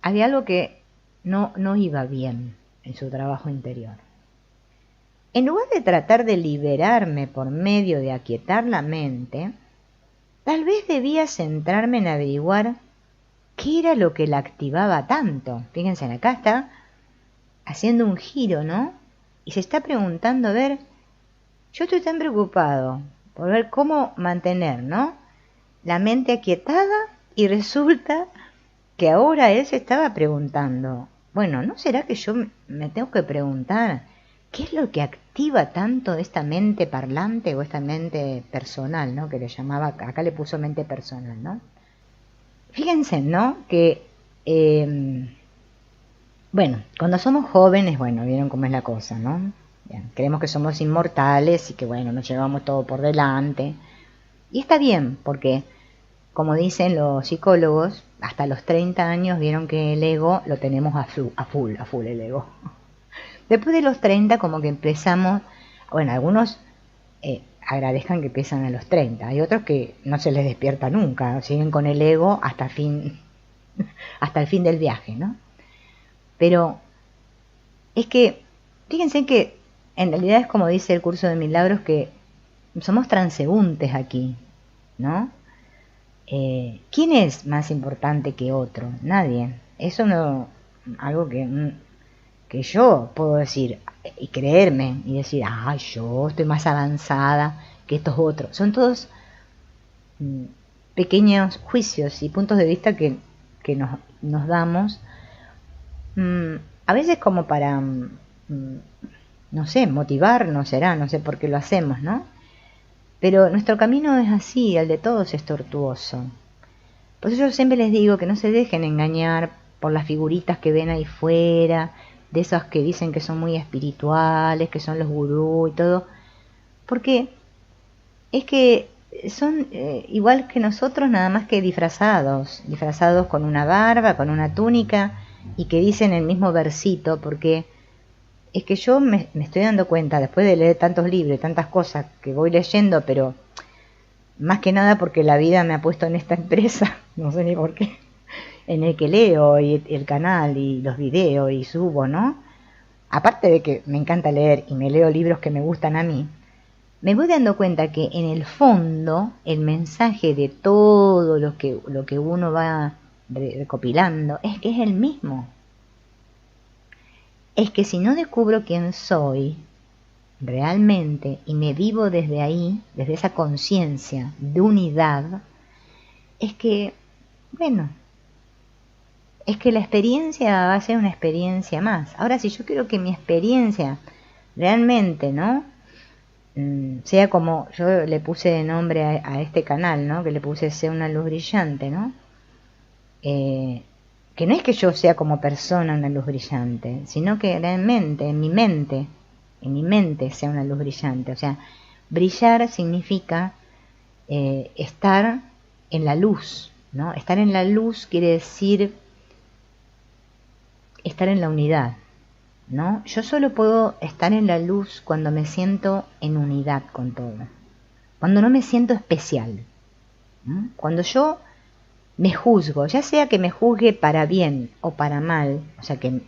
había algo que no iba bien en su trabajo interior. En lugar de tratar de liberarme por medio de aquietar la mente, tal vez debía centrarme en averiguar qué era lo que la activaba tanto. Fíjense, acá está haciendo un giro, ¿no? Y se está preguntando, a ver, yo estoy tan preocupado por ver cómo mantener, ¿no?, la mente aquietada, y resulta que ahora él se estaba preguntando, bueno, ¿no será que yo me tengo que preguntar qué es lo que activa tanto esta mente parlante o esta mente personal, ¿no?, que le llamaba, acá le puso mente personal, ¿no? Fíjense, ¿no?, que bueno, cuando somos jóvenes, bueno, vieron cómo es la cosa, ¿no? Bien, creemos que somos inmortales y que, bueno, nos llevamos todo por delante. Y está bien, porque, como dicen los psicólogos, hasta los 30 años vieron que el ego lo tenemos a full el ego. Después de los 30 como que empezamos, bueno, algunos agradezcan que empiezan a los 30, hay otros que no se les despierta nunca, siguen con el ego hasta el fin del viaje, ¿no? Pero es que, fíjense que en realidad es como dice el curso de milagros, que somos transeúntes aquí, ¿no? ¿Quién es más importante que otro? Nadie. Eso no, algo que yo puedo decir y creerme y decir, yo estoy más avanzada que estos otros. Son todos pequeños juicios y puntos de vista que nos damos, a veces como para, no sé, motivarnos, será, no sé por qué lo hacemos, ¿no? Pero nuestro camino es así, el de todos es tortuoso. Por eso yo siempre les digo que no se dejen engañar por las figuritas que ven ahí fuera, de esas que dicen que son muy espirituales, que son los gurús y todo, porque es que son igual que nosotros, nada más que disfrazados con una barba, con una túnica, y que dicen el mismo versito, porque es que yo me estoy dando cuenta, después de leer tantos libros y tantas cosas que voy leyendo, pero más que nada porque la vida me ha puesto en esta empresa, no sé ni por qué, en el que leo y el canal y los videos y subo, ¿no? Aparte de que me encanta leer y me leo libros que me gustan a mí, me voy dando cuenta que en el fondo el mensaje de todo lo que uno va recopilando es que es el mismo. Es que si no descubro quién soy realmente y me vivo desde ahí, desde esa conciencia de unidad, es que, bueno, es que la experiencia va a ser una experiencia más. Ahora, si yo quiero que mi experiencia realmente, ¿no?, sea como yo le puse de nombre a este canal, ¿no?, que le puse Sea una luz brillante, ¿no? Que no es que yo sea como persona una luz brillante, sino que realmente en mi mente sea una luz brillante. O sea, brillar significa estar en la luz, ¿no? Estar en la luz quiere decir estar en la unidad, ¿no? Yo solo puedo estar en la luz cuando me siento en unidad con todo, cuando no me siento especial, ¿no? Cuando yo me juzgo, ya sea que me juzgue para bien o para mal, o sea, que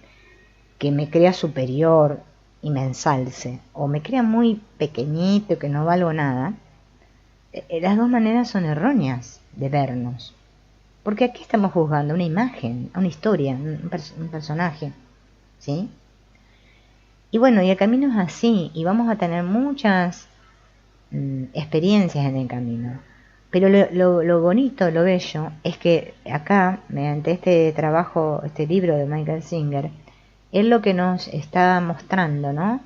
me crea superior y me ensalce, o me crea muy pequeñito, que no valgo nada, las dos maneras son erróneas de vernos. Porque aquí estamos juzgando una imagen, una historia, un personaje, ¿sí? Y bueno, y el camino es así, y vamos a tener muchas experiencias en el camino. Pero lo bonito, lo bello, es que acá, mediante este trabajo, este libro de Michael Singer, él lo que nos está mostrando, ¿no?,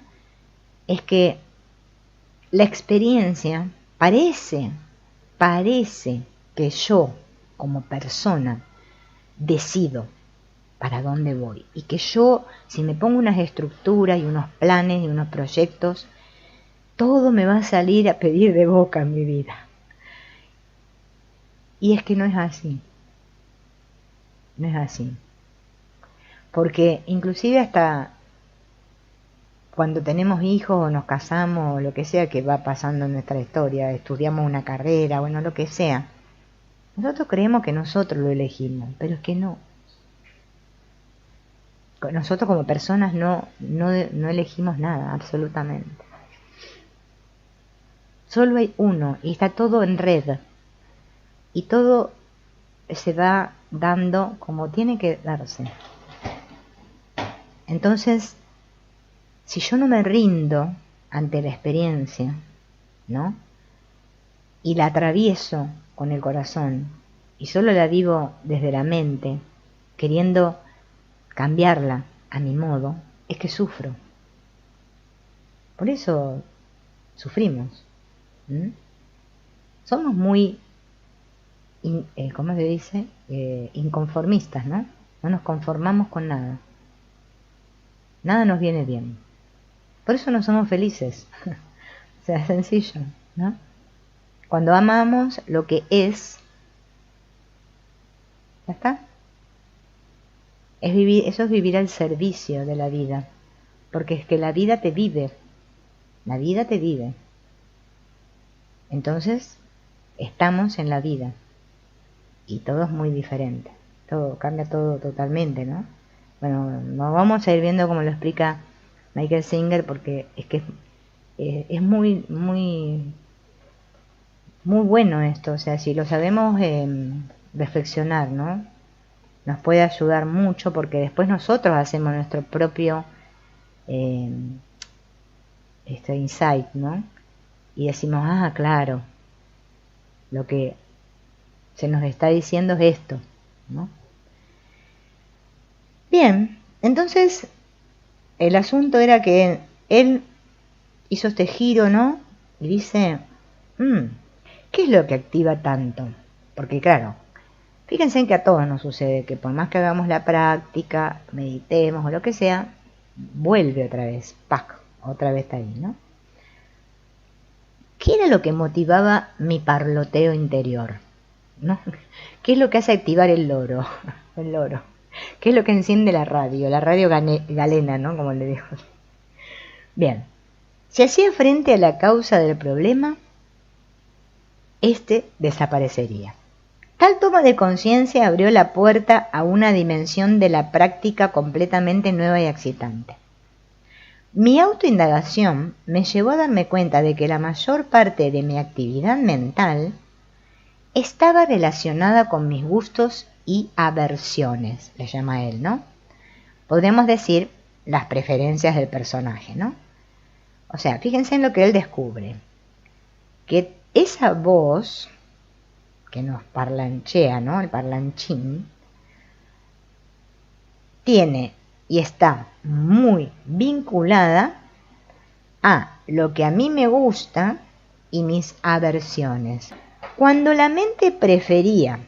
es que la experiencia parece que yo, como persona, decido para dónde voy. Y que yo, si me pongo unas estructuras y unos planes y unos proyectos, todo me va a salir a pedir de boca en mi vida. Y es que no es así. No es así. Porque inclusive hasta cuando tenemos hijos o nos casamos o lo que sea que va pasando en nuestra historia, estudiamos una carrera, bueno, lo que sea, nosotros creemos que nosotros lo elegimos, pero es que no. Nosotros como personas no elegimos nada, absolutamente. Solo hay uno y está todo en red. Y todo se va dando como tiene que darse. Entonces, si yo no me rindo ante la experiencia, ¿no? Y la atravieso con el corazón y solo la vivo desde la mente, queriendo cambiarla a mi modo, es que sufro. Por eso sufrimos. Somos muy, ¿cómo se dice? Inconformistas, ¿no? No nos conformamos con nada. Nada nos viene bien. Por eso no somos felices. O sea, es sencillo, ¿no? Cuando amamos lo que es, ¿ya está? Eso es vivir al servicio de la vida. Porque es que la vida te vive. La vida te vive. Entonces, estamos en la vida. Y todo es muy diferente. Todo cambia todo totalmente, ¿no? Bueno, nos vamos a ir viendo cómo lo explica Michael Singer, porque es que es muy, muy, muy bueno esto. O sea, si lo sabemos reflexionar, ¿no? Nos puede ayudar mucho, porque después nosotros hacemos nuestro propio insight, ¿no? Y decimos, ah, claro, lo que se nos está diciendo es esto, ¿no? Bien, entonces el asunto era que él hizo este giro, ¿no? Y dice, ¿qué es lo que activa tanto? Porque claro, fíjense en que a todos nos sucede que por más que hagamos la práctica, meditemos o lo que sea, vuelve otra vez, ¡pac! Otra vez está ahí, ¿no? ¿Qué era lo que motivaba mi parloteo interior? ¿No? ¿Qué es lo que hace activar el loro? El loro. ¿Qué es lo que enciende la radio? La radio galena, ¿no? Como le dijo. Bien. Si hacía frente a la causa del problema, este desaparecería. Tal toma de conciencia abrió la puerta a una dimensión de la práctica completamente nueva y excitante. Mi autoindagación me llevó a darme cuenta de que la mayor parte de mi actividad mental estaba relacionada con mis gustos y aversiones, le llama él, ¿no? Podríamos decir las preferencias del personaje, ¿no? O sea, fíjense en lo que él descubre, que esa voz que nos parlanchea, ¿no? El parlanchín, tiene y está muy vinculada a lo que a mí me gusta y mis aversiones. Cuando la mente prefería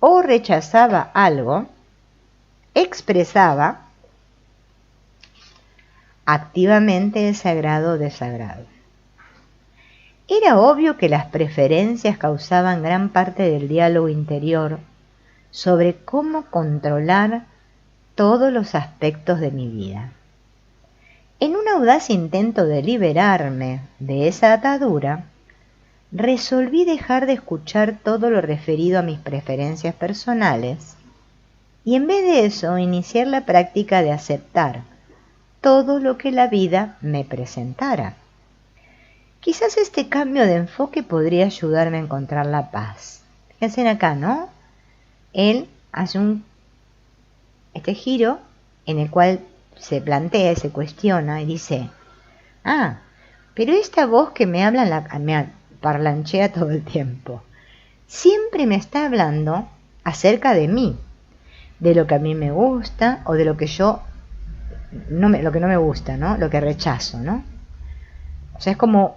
o rechazaba algo, expresaba activamente ese agrado o desagrado. Era obvio que las preferencias causaban gran parte del diálogo interior sobre cómo controlar todos los aspectos de mi vida. En un audaz intento de liberarme de esa atadura, resolví dejar de escuchar todo lo referido a mis preferencias personales y en vez de eso iniciar la práctica de aceptar todo lo que la vida me presentara. Quizás este cambio de enfoque podría ayudarme a encontrar la paz. Fíjense acá, ¿no? Él hace este giro en el cual se plantea y se cuestiona y dice, pero esta voz que me habla, me parlanchea todo el tiempo, siempre me está hablando acerca de mí, de lo que a mí me gusta o de lo que lo que no me gusta, ¿no? Lo que rechazo, ¿no? O sea, es como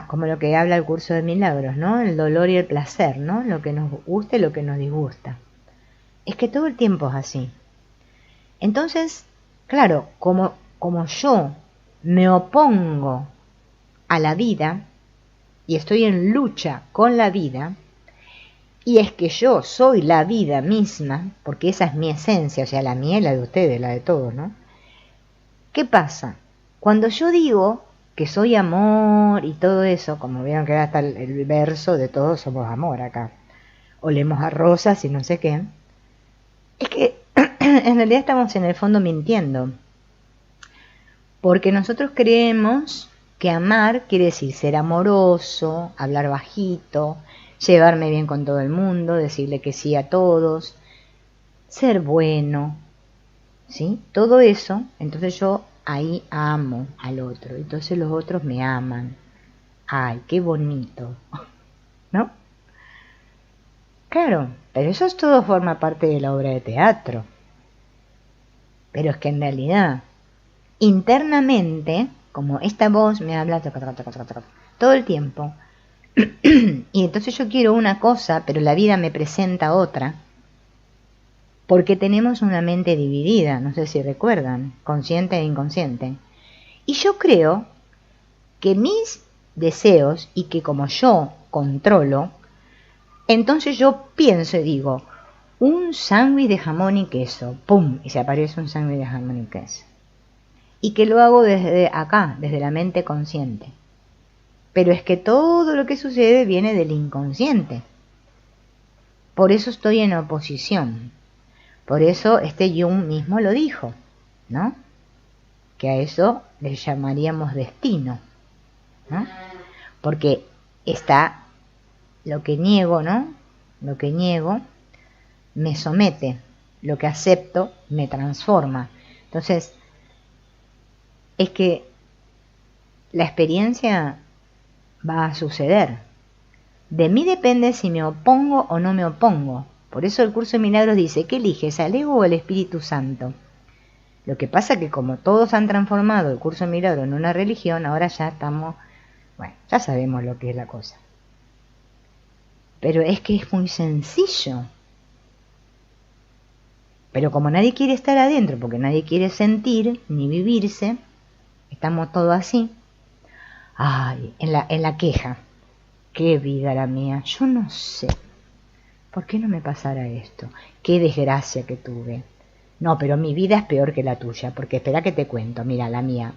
como lo que habla el curso de milagros, ¿no? El dolor y el placer, ¿no? Lo que nos gusta y lo que nos disgusta. Es que todo el tiempo es así. Entonces, claro, como yo me opongo a la vida y estoy en lucha con la vida, y es que yo soy la vida misma, porque esa es mi esencia, o sea, la mía y la de ustedes, la de todos, ¿no? ¿Qué pasa? Cuando yo digo que soy amor y todo eso, como vieron que hasta el verso de todos somos amor acá, olemos a rosas y no sé qué, es que en realidad estamos en el fondo mintiendo. Porque nosotros creemos que amar quiere decir ser amoroso, hablar bajito, llevarme bien con todo el mundo, decirle que sí a todos, ser bueno, ¿sí? Todo eso, entonces yo ahí amo al otro, entonces los otros me aman. ¡Ay, qué bonito! ¿No? Claro, pero eso todo forma parte de la obra de teatro. Pero es que en realidad, internamente, como esta voz me habla todo el tiempo, y entonces yo quiero una cosa, pero la vida me presenta otra, porque tenemos una mente dividida, no sé si recuerdan, consciente e inconsciente. Y yo creo que mis deseos, y que como yo controlo, entonces yo pienso y digo, un sándwich de jamón y queso, ¡pum! Y se aparece un sándwich de jamón y queso. Y que lo hago desde acá, desde la mente consciente. Pero es que todo lo que sucede viene del inconsciente. Por eso estoy en oposición. Por eso Jung mismo lo dijo, ¿no? Que a eso le llamaríamos destino, ¿no? Porque está lo que niego, ¿no? Lo que niego me somete, lo que acepto me transforma. Entonces, es que la experiencia va a suceder. De mí depende si me opongo o no me opongo. Por eso el curso de milagros dice, ¿qué eliges, al ego o al Espíritu Santo? Lo que pasa es que como todos han transformado el curso de milagros en una religión, ahora ya estamos, bueno, ya sabemos lo que es la cosa. Pero es que es muy sencillo. Pero como nadie quiere estar adentro, porque nadie quiere sentir ni vivirse, estamos todos así. Ay, en la queja. Qué vida la mía, yo no sé. ¿Por qué no me pasara esto? Qué desgracia que tuve. No, pero mi vida es peor que la tuya, porque espera que te cuento, mira, la mía.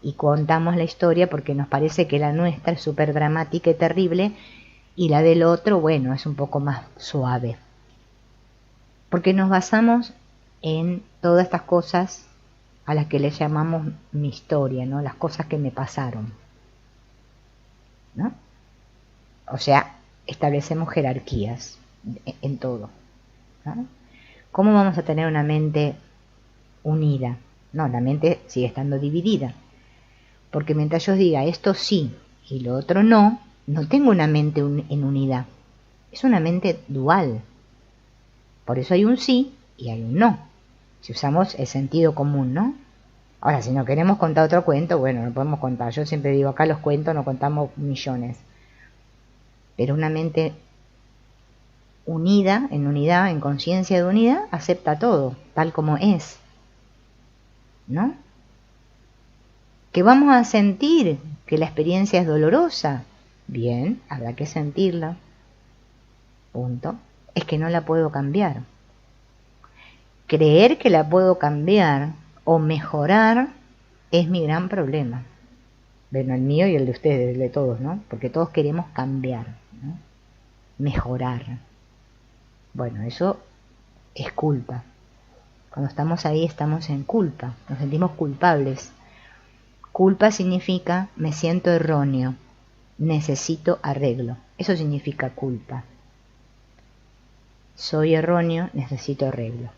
Y contamos la historia porque nos parece que la nuestra es súper dramática y terrible, y la del otro, bueno, es un poco más suave. Porque nos basamos en todas estas cosas a las que le llamamos mi historia, ¿no? Las cosas que me pasaron, ¿no? O sea, establecemos jerarquías en todo, ¿no? ¿Cómo vamos a tener una mente unida? No, la mente sigue estando dividida. Porque mientras yo diga esto sí y lo otro no, no tengo una mente en unidad. Es una mente dual. Por eso hay un sí y hay un no. Si usamos el sentido común, ¿no? Ahora, si no queremos contar otro cuento, bueno, no podemos contar. Yo siempre digo, acá los cuentos no contamos millones. Pero una mente unida, en unidad, en conciencia de unidad, acepta todo, tal como es, ¿no? Que vamos a sentir que la experiencia es dolorosa. Bien, habrá que sentirla. Punto. Es que no la puedo cambiar. Creer que la puedo cambiar o mejorar es mi gran problema. Bueno, el mío y el de ustedes, el de todos, ¿no? Porque todos queremos cambiar, ¿no? Mejorar. Bueno, eso es culpa. Cuando estamos ahí estamos en culpa, nos sentimos culpables. Culpa significa me siento erróneo, necesito arreglo. Eso significa culpa. Soy erróneo, necesito arreglo.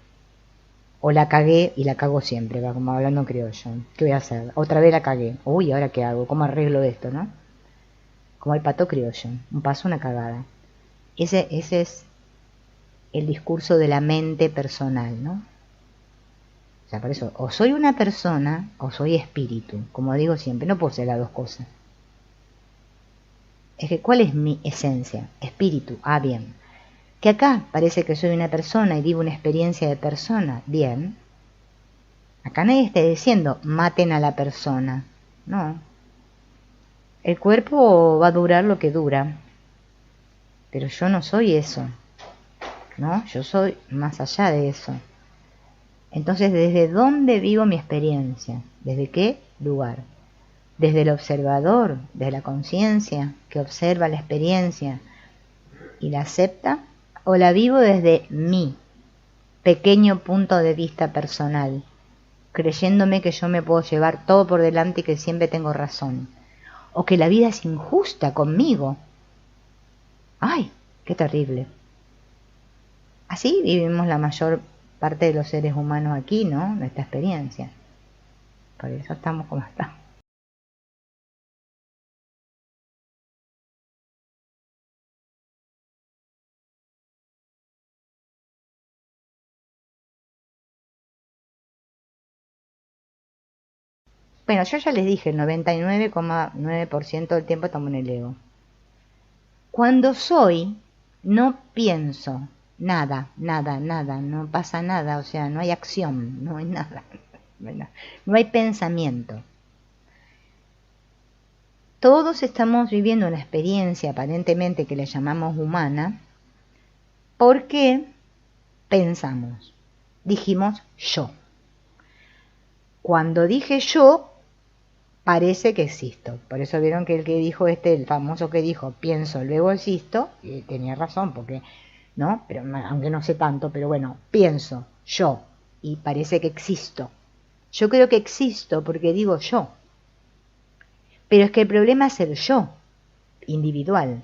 O la cagué y la cago siempre, va como hablando en criollo. ¿Qué voy a hacer? Otra vez la cagué. Uy, ¿ahora qué hago? ¿Cómo arreglo esto, no? Como el pato criollo. Un paso, una cagada. Ese es el discurso de la mente personal, ¿no? O sea, por eso, o soy una persona o soy espíritu. Como digo siempre, no puedo ser las dos cosas. Es que, ¿cuál es mi esencia? Espíritu. Ah, bien. Que acá parece que soy una persona y vivo una experiencia de persona. Bien. Acá nadie está diciendo, maten a la persona. No. El cuerpo va a durar lo que dura. Pero yo no soy eso. ¿No? Yo soy más allá de eso. Entonces, ¿desde dónde vivo mi experiencia? ¿Desde qué lugar? ¿Desde el observador, desde la conciencia que observa la experiencia y la acepta? ¿O la vivo desde mí? pequeño punto de vista personal, creyéndome que yo me puedo llevar todo por delante y que siempre tengo razón, o que la vida es injusta conmigo. ¡Ay, qué terrible! Así vivimos la mayor parte de los seres humanos aquí, ¿no? Nuestra experiencia. Por eso estamos como estamos. Bueno, yo ya les dije, el 99,9% del tiempo estamos en el ego. Cuando soy, no pienso nada, no pasa nada, o sea, no hay acción, no hay nada, no hay pensamiento. Todos estamos viviendo una experiencia aparentemente que le llamamos humana, porque pensamos, dijimos yo. Cuando dije yo, parece que existo. Por eso vieron que el que dijo el famoso que dijo, pienso, luego existo, y tenía razón, porque, ¿no? Pero aunque no sé tanto, pero bueno, pienso, yo, y parece que existo. Yo creo que existo porque digo yo. Pero es que el problema es el yo, individual.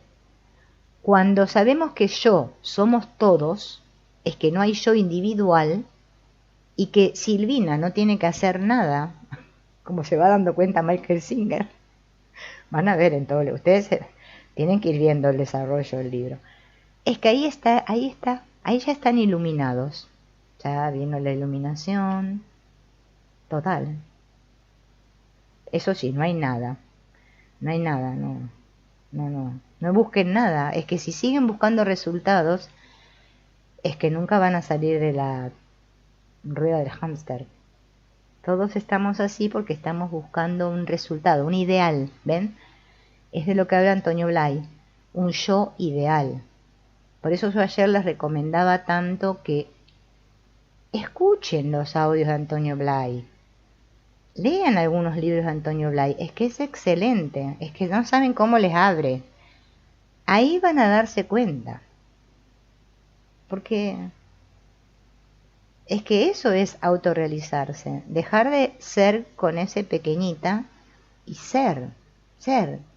Cuando sabemos que yo somos todos, es que no hay yo individual, y que Silvina no tiene que hacer nada, como se va dando cuenta Michael Singer. Van a ver en todo, ustedes tienen que ir viendo el desarrollo del libro. Es que ahí ya están iluminados. Ya vino la iluminación total. Eso sí, no hay nada. No hay nada, no busquen nada. Es que si siguen buscando resultados, es que nunca van a salir de la rueda del hámster. Todos estamos así porque estamos buscando un resultado, un ideal, ¿ven? Es de lo que habla Antonio Blay, un yo ideal. Por eso yo ayer les recomendaba tanto que escuchen los audios de Antonio Blay. Lean algunos libros de Antonio Blay, es que es excelente, es que no saben cómo les abre. Ahí van a darse cuenta. Porque es que eso es autorrealizarse, dejar de ser con ese pequeñita y ser,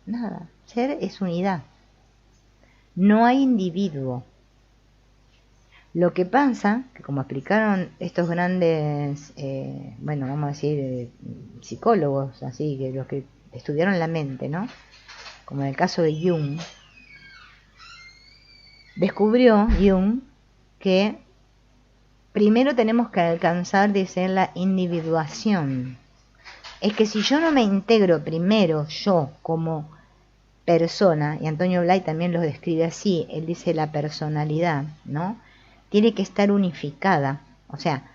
nada, ser es unidad. No hay individuo. Lo que pasa, que como explicaron estos grandes, bueno, vamos a decir, psicólogos, así, que los que estudiaron la mente, ¿no? Como en el caso de Jung, descubrió Jung que primero tenemos que alcanzar, dice, la individuación. Es que si yo no me integro primero yo como persona, y Antonio Blay también lo describe así, él dice la personalidad, ¿no? Tiene que estar unificada, o sea,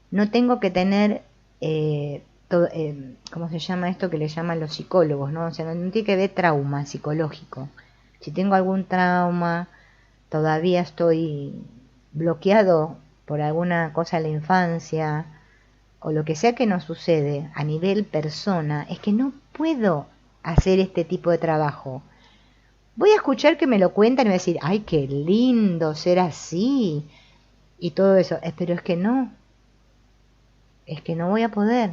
no tengo que tener, ¿cómo se llama esto que le llaman los psicólogos, ¿no? O sea, no tiene que haber trauma psicológico. Si tengo algún trauma, todavía estoy bloqueado por alguna cosa en la infancia, o lo que sea que nos sucede a nivel persona, es que no puedo hacer este tipo de trabajo. Voy a escuchar que me lo cuentan y voy a decir, ay, qué lindo ser así, y todo eso, pero es que no voy a poder.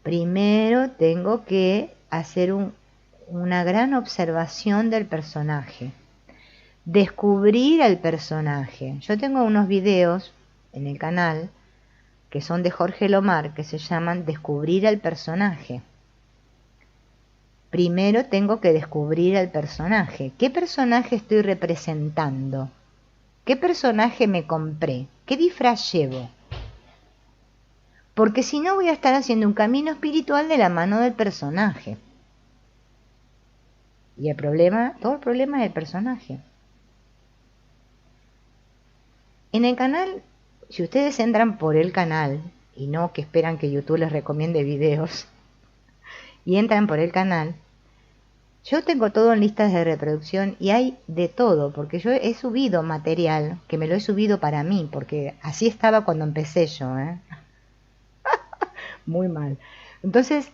Primero tengo que hacer una gran observación del personaje, descubrir al personaje. Yo tengo unos videos en el canal que son de Jorge Lomar, que se llaman Descubrir al personaje. Primero tengo que descubrir al personaje. ¿Qué personaje estoy representando? ¿Qué personaje me compré? ¿Qué disfraz llevo? Porque si no voy a estar haciendo un camino espiritual de la mano del personaje. Y el problema, todo el problema es el personaje. En el canal, si ustedes entran por el canal, y no que esperan que YouTube les recomiende videos, y entran por el canal, yo tengo todo en listas de reproducción y hay de todo, porque yo he subido material, que me lo he subido para mí, porque así estaba cuando empecé yo, muy mal. Entonces,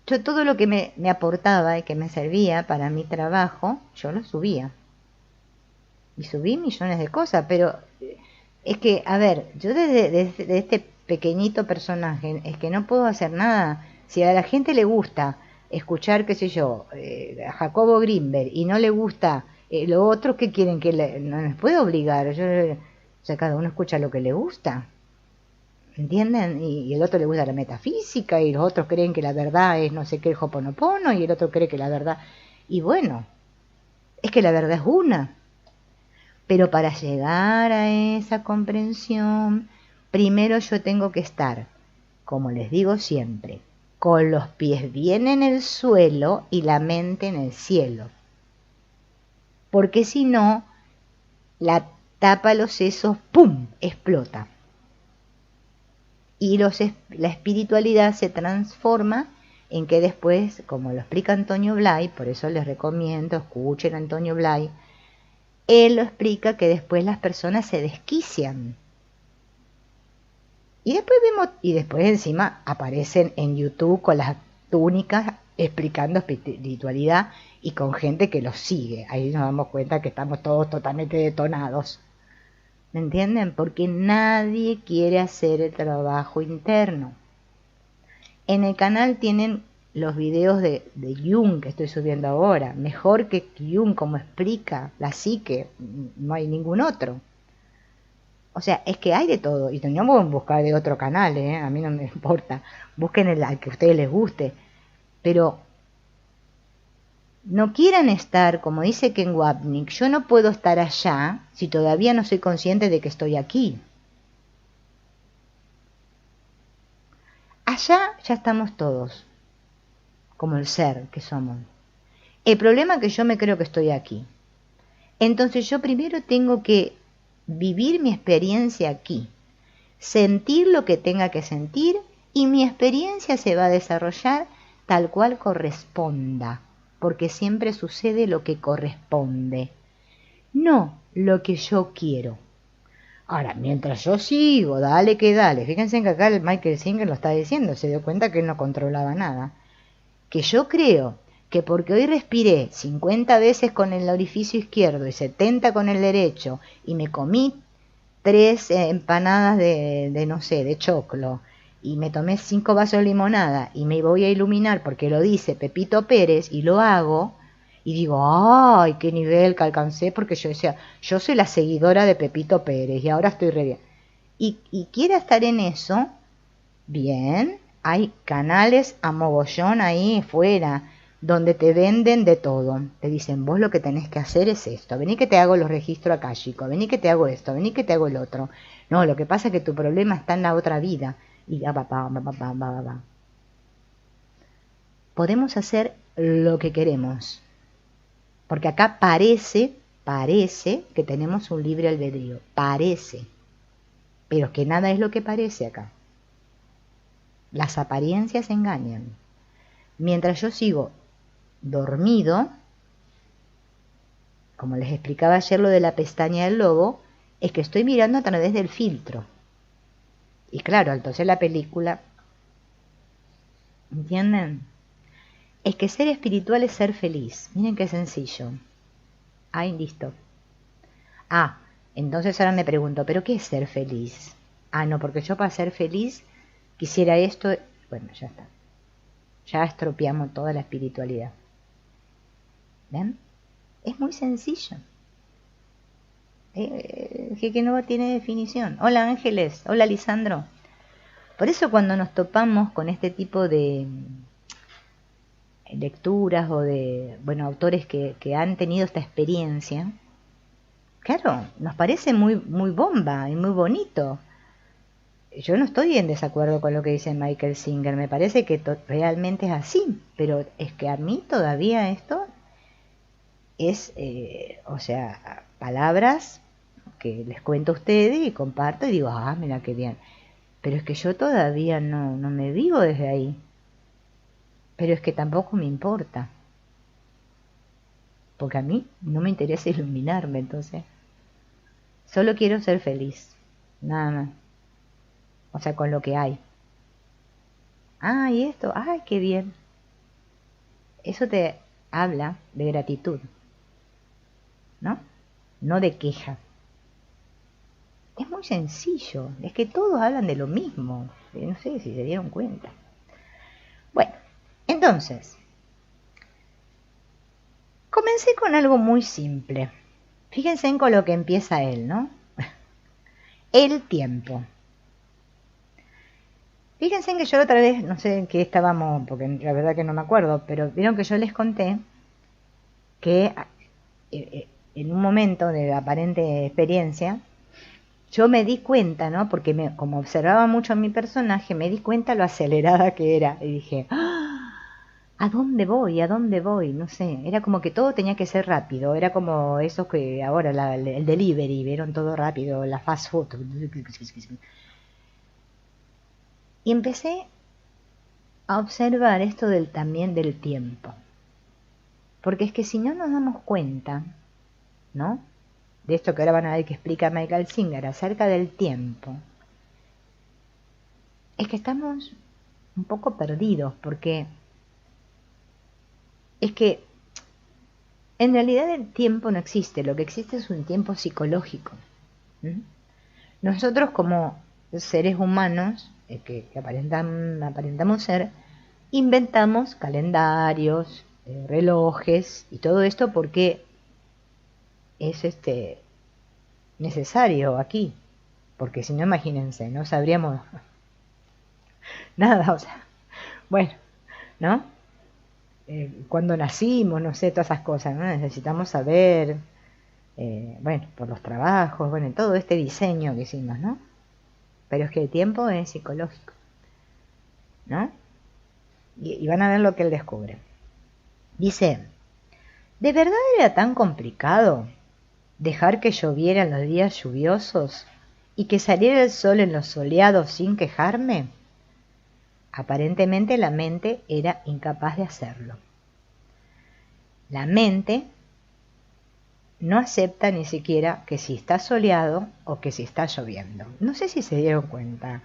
yo todo lo que me aportaba y que me servía para mi trabajo, yo lo subía. Y subí millones de cosas, pero Es que, a ver, yo desde este pequeñito personaje es que no puedo hacer nada. Si a la gente le gusta escuchar, qué sé yo, a Jacobo Greenberg y no le gusta lo otro, ¿qué quieren que no les puedo obligar? O sea, cada uno escucha lo que le gusta, ¿entienden? Y el otro le gusta la metafísica y los otros creen que la verdad es no sé qué el Hoponopono y el otro cree que la verdad... Y bueno, es que la verdad es una. Pero para llegar a esa comprensión, primero yo tengo que estar, como les digo siempre, con los pies bien en el suelo y la mente en el cielo. Porque si no, la tapa los sesos, ¡pum!, explota. Y la espiritualidad se transforma en que después, como lo explica Antonio Blay, por eso les recomiendo, escuchen a Antonio Blay, él lo explica que después las personas se desquician. Y después encima aparecen en YouTube con las túnicas explicando espiritualidad y con gente que los sigue. Ahí nos damos cuenta que estamos todos totalmente detonados. ¿Me entienden? Porque nadie quiere hacer el trabajo interno. En el canal tienen los videos de Jung que estoy subiendo ahora. Mejor que Jung como explica la psique, no hay ningún otro. O sea, es que hay de todo. Y no pueden buscar de otro canal, ¿eh? A mí no me importa. Busquen el al que a ustedes les guste. Pero no quieran estar, como dice Ken Wapnick, yo no puedo estar allá si todavía no soy consciente de que estoy aquí. Allá ya estamos todos, como el ser que somos. El problema es que yo me creo que estoy aquí. Entonces yo primero tengo que vivir mi experiencia aquí, sentir lo que tenga que sentir y mi experiencia se va a desarrollar tal cual corresponda, porque siempre sucede lo que corresponde, no lo que yo quiero. Ahora, mientras yo sigo, dale que dale, fíjense que acá el Michael Singer lo está diciendo, se dio cuenta que él no controlaba nada, que yo creo que porque hoy respiré 50 veces con el orificio izquierdo y 70 con el derecho y me comí 3 empanadas de no sé, de choclo y me tomé 5 vasos de limonada y me voy a iluminar porque lo dice Pepito Pérez y lo hago y digo, ay, qué nivel que alcancé porque yo decía, yo soy la seguidora de Pepito Pérez y ahora estoy re bien. Y quiera estar en eso, bien, hay canales a mogollón ahí fuera donde te venden de todo. Te dicen, vos lo que tenés que hacer es esto. Vení que te hago los registros akáshicos. Vení que te hago esto. Vení que te hago el otro. No, lo que pasa es que tu problema está en la otra vida. Y va. Podemos hacer lo que queremos. Porque acá parece que tenemos un libre albedrío. Parece. Pero que nada es lo que parece acá. Las apariencias engañan. Mientras yo sigo dormido, como les explicaba ayer lo de la pestaña del lobo, es que estoy mirando a través del filtro. Y claro, entonces la película, ¿entienden? Es que ser espiritual es ser feliz. Miren qué sencillo. Ay, listo. Ah, entonces ahora me pregunto, ¿pero qué es ser feliz? Ah, no, porque yo para ser feliz quisiera esto. Bueno, ya está. Ya estropeamos toda la espiritualidad. ¿Ven? Es muy sencillo. Que no tiene definición. Hola Ángeles, hola Lisandro. Por eso cuando nos topamos con este tipo de lecturas o de, bueno, autores que han tenido esta experiencia, claro, nos parece muy, muy bomba y muy bonito. Yo no estoy en desacuerdo con lo que dice Michael Singer, me parece que realmente es así, pero es que a mí todavía esto es, o sea, palabras que les cuento a ustedes y comparto y digo, ah, mira qué bien. Pero es que yo todavía no me vivo desde ahí. Pero es que tampoco me importa. Porque a mí no me interesa iluminarme, entonces. Solo quiero ser feliz. Nada más. O sea, con lo que hay. Ah, y esto, ay, qué bien. Eso te habla de gratitud, ¿no? No de queja. Es muy sencillo, es que todos hablan de lo mismo. No sé si se dieron cuenta. Bueno, entonces, comencé con algo muy simple. Fíjense en con lo que empieza él, ¿no? El tiempo. Fíjense en que yo la otra vez, no sé en qué estábamos, porque la verdad que no me acuerdo, pero vieron que yo les conté que en un momento de aparente experiencia, yo me di cuenta, ¿no? Porque como observaba mucho a mi personaje, me di cuenta lo acelerada que era. Y dije, ¡ah! ¿A dónde voy? ¿A dónde voy? No sé, era como que todo tenía que ser rápido. Era como esos que ahora, el delivery, vieron todo rápido, la fast food. Y empecé a observar esto también del tiempo. Porque es que si no nos damos cuenta, ¿no? De esto que ahora van a ver que explica Michael Singer acerca del tiempo, es que estamos un poco perdidos, porque es que en realidad el tiempo no existe, lo que existe es un tiempo psicológico. Nosotros como seres humanos, que aparentamos ser, inventamos calendarios, relojes y todo esto porque es necesario aquí, porque si no, imagínense, no sabríamos nada, o sea, bueno, ¿no? Cuando nacimos, no sé, todas esas cosas, ¿no? Necesitamos saber, bueno, por los trabajos, bueno, todo este diseño que hicimos, ¿no? Pero es que el tiempo es psicológico, ¿no? Y van a ver lo que él descubre. Dice, ¿de verdad era tan complicado dejar que lloviera en los días lluviosos y que saliera el sol en los soleados sin quejarme? Aparentemente la mente era incapaz de hacerlo. La mente no acepta ni siquiera que si está soleado o que si está lloviendo. No sé si se dieron cuenta.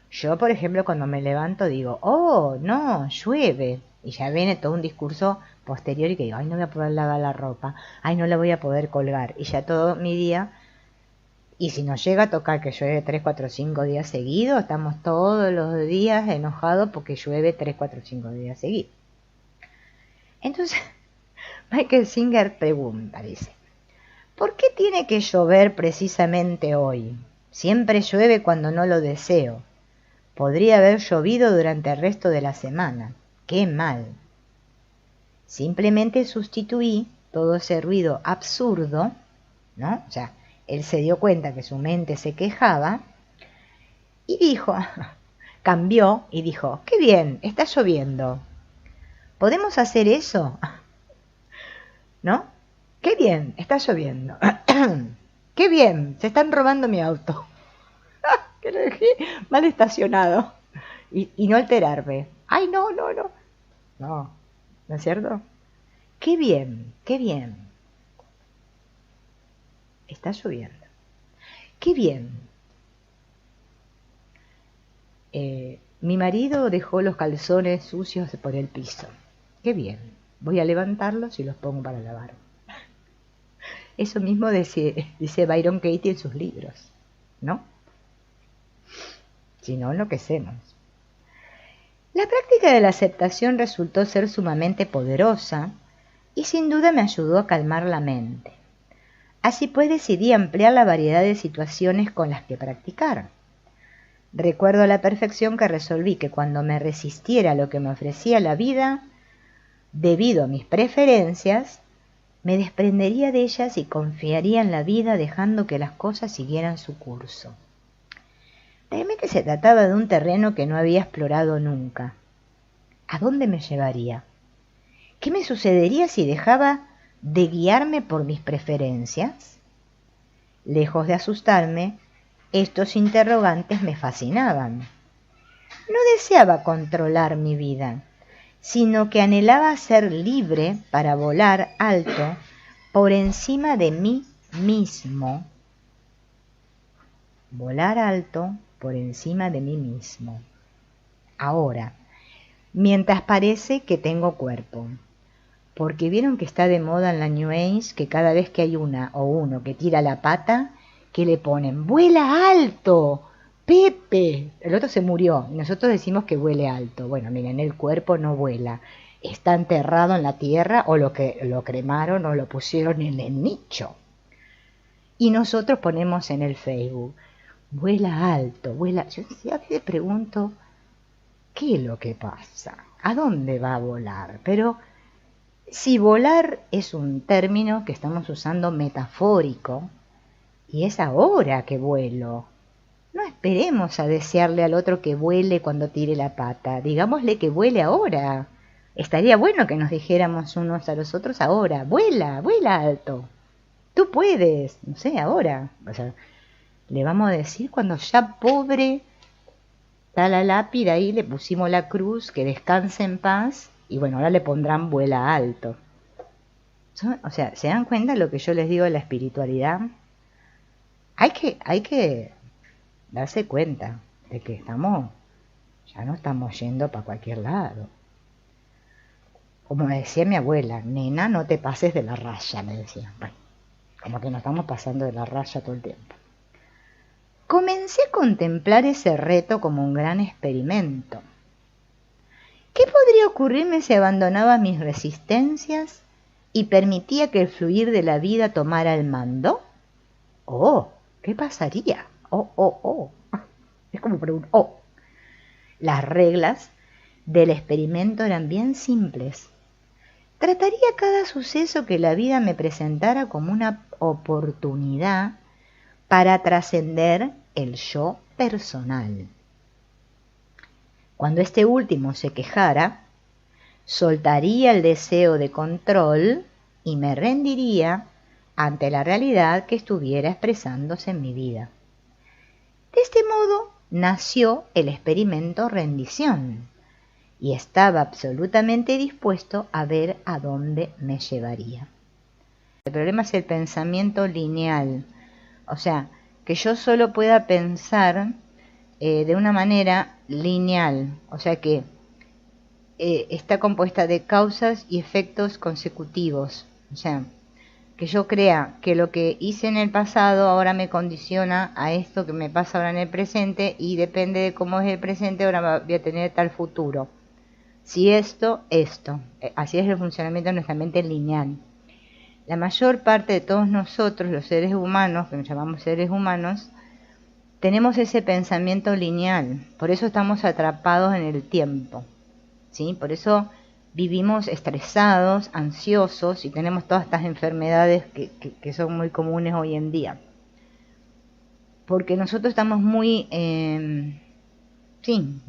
Yo, por ejemplo, cuando me levanto digo, oh, no, llueve. Y ya viene todo un discurso posterior y que digo, ay, no voy a poder lavar la ropa, ay, no la voy a poder colgar. Y ya todo mi día, y si nos llega a tocar que llueve 3, 4, 5 días seguidos, estamos todos los días enojados porque llueve 3, 4, 5 días seguidos. Entonces, Michael Singer pregunta, dice, ¿por qué tiene que llover precisamente hoy? Siempre llueve cuando no lo deseo. Podría haber llovido durante el resto de la semana. ¡Qué mal! Simplemente sustituí todo ese ruido absurdo, ¿no? O sea, él se dio cuenta que su mente se quejaba y dijo, cambió y dijo, ¡qué bien! Está lloviendo. ¿Podemos hacer eso? ¿No? ¡Qué bien! Está lloviendo. ¡Qué bien! Se están robando mi auto. Que lo dejé mal estacionado. Y no alterarme. ¡Ay, no, no, no! No, ¿no es cierto? ¡Qué bien! ¡Qué bien! Está lloviendo. ¡Qué bien! Mi marido dejó los calzones sucios por el piso. ¡Qué bien! Voy a levantarlos y los pongo para lavar. Eso mismo dice Byron Katie en sus libros, ¿no? Si no, enloquecemos. La práctica de la aceptación resultó ser sumamente poderosa y sin duda me ayudó a calmar la mente. Así pues decidí ampliar la variedad de situaciones con las que practicar. Recuerdo a la perfección que resolví que cuando me resistiera a lo que me ofrecía la vida, debido a mis preferencias, me desprendería de ellas y confiaría en la vida dejando que las cosas siguieran su curso. Realmente se trataba de un terreno que no había explorado nunca. ¿A dónde me llevaría? ¿Qué me sucedería si dejaba de guiarme por mis preferencias? Lejos de asustarme, estos interrogantes me fascinaban. No deseaba controlar mi vida, sino que anhelaba ser libre para volar alto por encima de mí mismo. Volar alto por encima de mí mismo. Ahora, mientras parece que tengo cuerpo. Porque vieron que está de moda en la New Age que cada vez que hay una o uno que tira la pata, que le ponen, vuela alto, Pepe. El otro se murió y nosotros decimos que vuele alto. Bueno, miren, el cuerpo no vuela. Está enterrado en la tierra o lo cremaron o lo pusieron en el nicho. Y nosotros ponemos en el Facebook, vuela alto, vuela. Yo a veces pregunto, ¿qué es lo que pasa? ¿A dónde va a volar? Pero si volar es un término que estamos usando metafórico, y es ahora que vuelo. No esperemos a desearle al otro que vuele cuando tire la pata. Digámosle que vuele ahora. Estaría bueno que nos dijéramos unos a los otros ahora. Vuela, vuela alto. Tú puedes. No sé, ahora. O sea, le vamos a decir cuando ya pobre está la lápida ahí, le pusimos la cruz, que descanse en paz. Y bueno, ahora le pondrán vuela alto. O sea, ¿se dan cuenta de lo que yo les digo de la espiritualidad? Hay que darse cuenta de que ya no estamos yendo para cualquier lado. Como me decía mi abuela, nena, no te pases de la raya, me decía. Bueno, como que nos estamos pasando de la raya todo el tiempo. Comencé a contemplar ese reto como un gran experimento. ¿Qué podría ocurrirme si abandonaba mis resistencias y permitía que el fluir de la vida tomara el mando? Oh, ¿qué pasaría? Es como preguntar, Las reglas del experimento eran bien simples. Trataría cada suceso que la vida me presentara como una oportunidad para trascender el yo personal. Cuando este último se quejara, soltaría el deseo de control y me rendiría ante la realidad que estuviera expresándose en mi vida. De este modo nació el experimento rendición y estaba absolutamente dispuesto a ver a dónde me llevaría. El problema es el pensamiento lineal, o sea, que yo solo pueda pensar de una manera lineal, o sea que está compuesta de causas y efectos consecutivos, o sea, que yo crea que lo que hice en el pasado ahora me condiciona a esto que me pasa ahora en el presente y depende de cómo es el presente ahora voy a tener tal futuro. Si esto. Así es el funcionamiento de nuestra mente lineal. La mayor parte de todos nosotros, los seres humanos, que nos llamamos seres humanos, tenemos ese pensamiento lineal. Por eso estamos atrapados en el tiempo, ¿sí? Por eso vivimos estresados, ansiosos y tenemos todas estas enfermedades que son muy comunes hoy en día. Porque nosotros estamos muy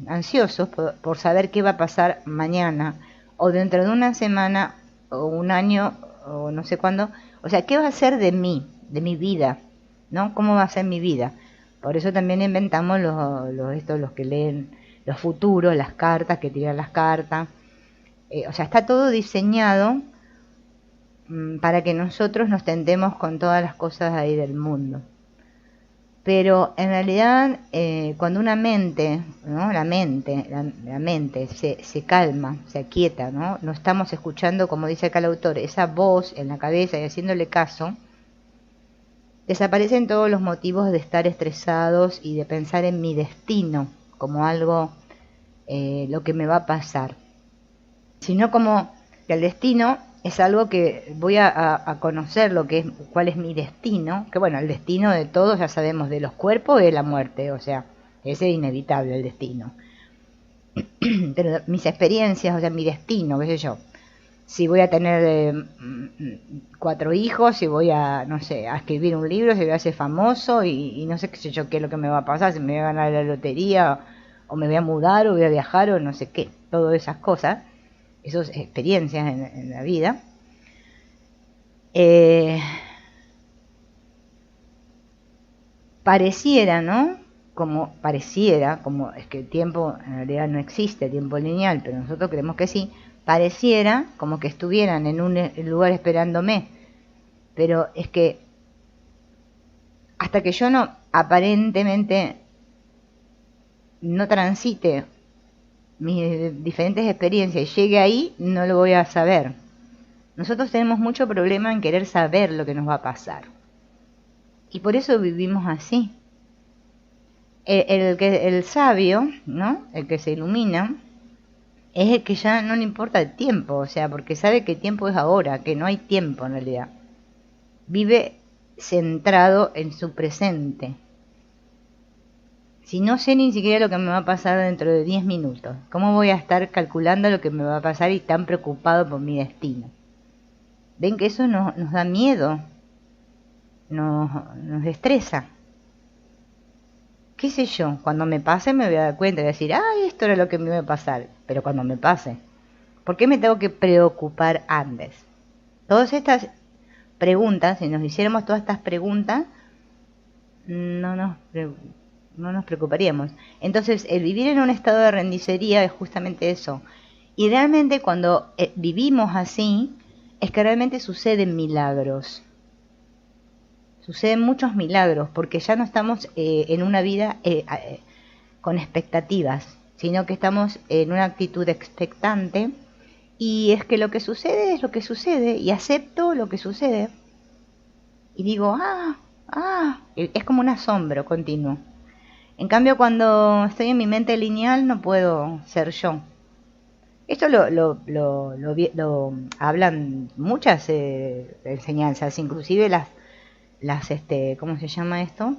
ansiosos por saber qué va a pasar mañana o dentro de una semana o un año o no sé cuándo. O sea, ¿qué va a ser de mí, de mi vida? ¿No? ¿Cómo va a ser mi vida? Por eso también inventamos los que leen los futuros, las cartas, que tiran las cartas. O sea, está todo diseñado para que nosotros nos tentemos con todas las cosas ahí del mundo. Pero en realidad, cuando una mente, ¿no? la mente se calma, se aquieta, ¿no? No estamos escuchando, como dice acá el autor, esa voz en la cabeza y haciéndole caso, desaparecen todos los motivos de estar estresados y de pensar en mi destino como algo, lo que me va a pasar. Sino como que el destino es algo que voy a conocer cuál es mi destino, que bueno, el destino de todos ya sabemos, de los cuerpos es la muerte, o sea, ese es inevitable el destino. Pero mis experiencias, o sea, mi destino, qué sé yo, si voy a tener 4 hijos, si voy a, no sé, a escribir un libro, si voy a ser famoso y no sé qué sé yo qué es lo que me va a pasar, si me voy a ganar la lotería o me voy a mudar o voy a viajar o no sé qué, todas esas cosas. Esas experiencias en la vida, pareciera, ¿no? Como es que el tiempo en realidad no existe, tiempo lineal, pero nosotros creemos que sí, pareciera como que estuvieran en un lugar esperándome, pero es que hasta que yo no, aparentemente, no transite mis diferentes experiencias y llegue ahí, no lo voy a saber. Nosotros tenemos mucho problema en querer saber lo que nos va a pasar. Y por eso vivimos así. El sabio, ¿no? El que se ilumina, es el que ya no le importa el tiempo, o sea, porque sabe que el tiempo es ahora, que no hay tiempo en realidad. Vive centrado en su presente. Si no sé ni siquiera lo que me va a pasar dentro de 10 minutos, ¿cómo voy a estar calculando lo que me va a pasar y tan preocupado por mi destino? ¿Ven que eso nos da miedo? Nos estresa. ¿Qué sé yo? Cuando me pase me voy a dar cuenta y voy a decir, esto era lo que me iba a pasar. Pero cuando me pase, ¿por qué me tengo que preocupar antes? Todas estas preguntas, si nos hiciéramos todas estas preguntas, no nos preocuparíamos. Entonces, el vivir en un estado de rendicería es justamente eso. Y realmente cuando vivimos así, es que realmente suceden milagros. Suceden muchos milagros, porque ya no estamos en una vida con expectativas, sino que estamos en una actitud expectante, y es que lo que sucede es lo que sucede, y acepto lo que sucede, y digo, es como un asombro continuo. En cambio, cuando estoy en mi mente lineal, no puedo ser yo. Esto lo hablan muchas enseñanzas, inclusive las ¿cómo se llama esto?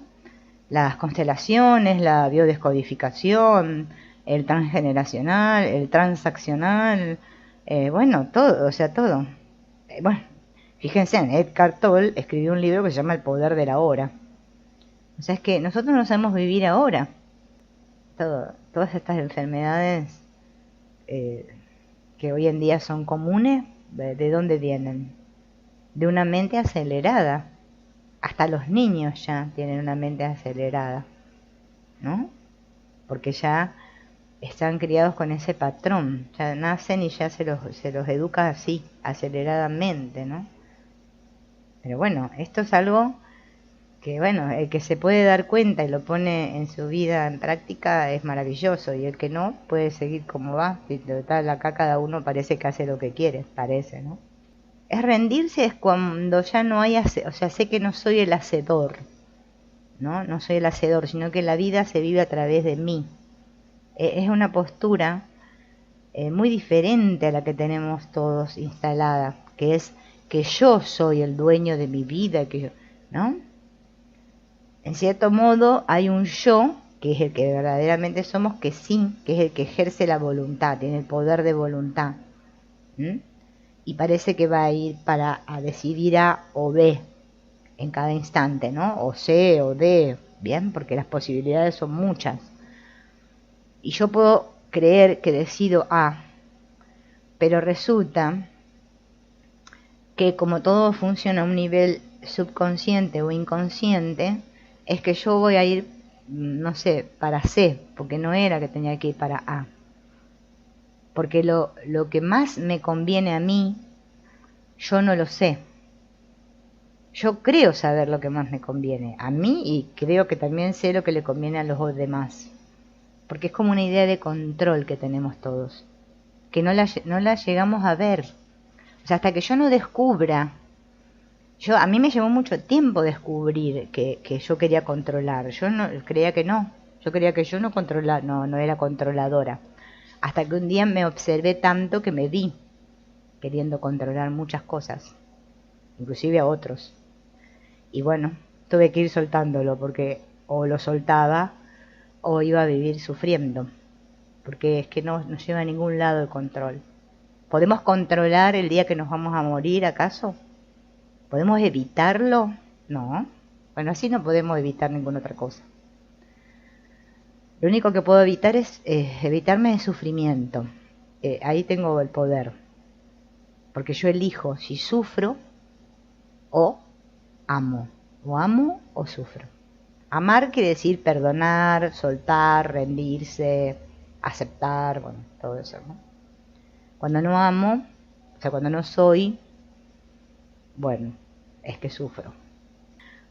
Las constelaciones, la biodescodificación, el transgeneracional, el transaccional, bueno, todo, o sea, todo. Bueno, fíjense, Eckhart Tolle escribió un libro que se llama El poder de la hora. O sea, es que nosotros no sabemos vivir ahora. Todas estas enfermedades que hoy en día son comunes, ¿de dónde vienen? De una mente acelerada. Hasta los niños ya tienen una mente acelerada, ¿no? Porque ya están criados con ese patrón, ya nacen y ya se los educa así, aceleradamente, ¿no? Pero bueno, esto es algo que, bueno, el que se puede dar cuenta y lo pone en su vida en práctica es maravilloso, y el que no puede seguir como va, y total, acá cada uno parece que hace lo que quiere, parece, ¿no? Es rendirse, es cuando ya no hay, o sea, sé que no soy el hacedor, ¿no? No soy el hacedor, sino que la vida se vive a través de mí. Es una postura muy diferente a la que tenemos todos instalada, que es que yo soy el dueño de mi vida, que yo, ¿no? En cierto modo hay un yo, que es el que verdaderamente somos, que sí, que es el que ejerce la voluntad, tiene el poder de voluntad. Y parece que va a ir a decidir A o B en cada instante, ¿no? O C o D, bien, porque las posibilidades son muchas. Y yo puedo creer que decido A, pero resulta que como todo funciona a un nivel subconsciente o inconsciente, es que yo voy a ir, no sé, para C, porque no era que tenía que ir para A. Porque lo que más me conviene a mí, yo no lo sé. Yo creo saber lo que más me conviene a mí, y creo que también sé lo que le conviene a los demás. Porque es como una idea de control que tenemos todos, que no la llegamos a ver. O sea, hasta que yo no descubra, a mí me llevó mucho tiempo descubrir que yo quería controlar. Yo no creía que no. Yo creía que yo no era controladora. Hasta que un día me observé tanto que me vi queriendo controlar muchas cosas, inclusive a otros. Y bueno, tuve que ir soltándolo, porque o lo soltaba o iba a vivir sufriendo, porque es que no lleva a ningún lado el control. ¿Podemos controlar el día que nos vamos a morir, acaso? ¿Podemos evitarlo? No. Bueno, así no podemos evitar ninguna otra cosa. Lo único que puedo evitar es evitarme el sufrimiento. Ahí tengo el poder. Porque yo elijo si sufro o amo. O amo o sufro. Amar quiere decir perdonar, soltar, rendirse, aceptar, bueno, todo eso, ¿no? Cuando no amo, o sea, cuando no soy, bueno, es que sufro.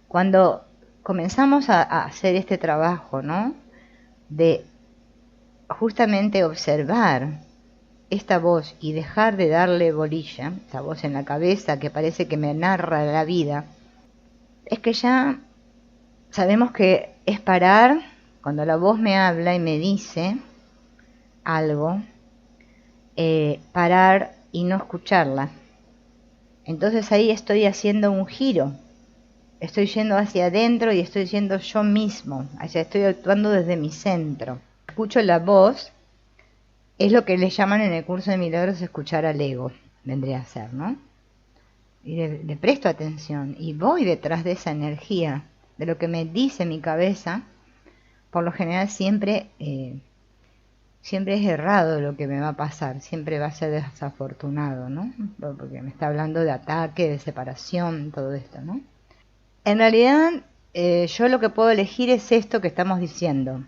Cuando comenzamos a hacer este trabajo, ¿no? De justamente observar esta voz y dejar de darle bolilla, esa voz en la cabeza que parece que me narra la vida, es que ya sabemos que es parar cuando la voz me habla y me dice algo, parar y no escucharla. Entonces ahí estoy haciendo un giro, estoy yendo hacia adentro y estoy siendo yo mismo, o sea, estoy actuando desde mi centro. Escucho la voz, es lo que le llaman en el curso de milagros escuchar al ego, vendría a ser, ¿no? Y le presto atención y voy detrás de esa energía, de lo que me dice mi cabeza. Por lo general siempre es errado lo que me va a pasar, siempre va a ser desafortunado, ¿no? Porque me está hablando de ataque, de separación, todo esto, ¿no? En realidad, yo lo que puedo elegir es esto que estamos diciendo.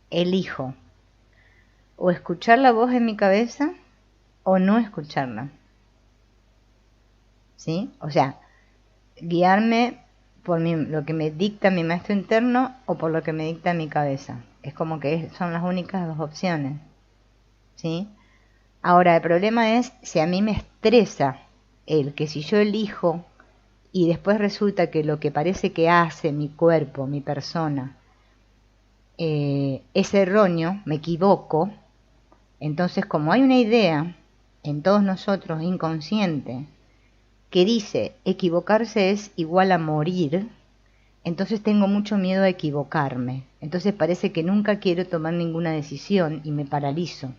Elijo o escuchar la voz en mi cabeza o no escucharla. ¿Sí? O sea, guiarme por lo que me dicta mi maestro interno o por lo que me dicta mi cabeza. Es como que son las únicas dos opciones. ¿Sí? Ahora, el problema es si a mí me estresa el que si yo elijo y después resulta que lo que parece que hace mi cuerpo, mi persona, es erróneo, me equivoco, entonces como hay una idea en todos nosotros inconsciente que dice equivocarse es igual a morir, entonces tengo mucho miedo a equivocarme. Entonces parece que nunca quiero tomar ninguna decisión y me paralizo.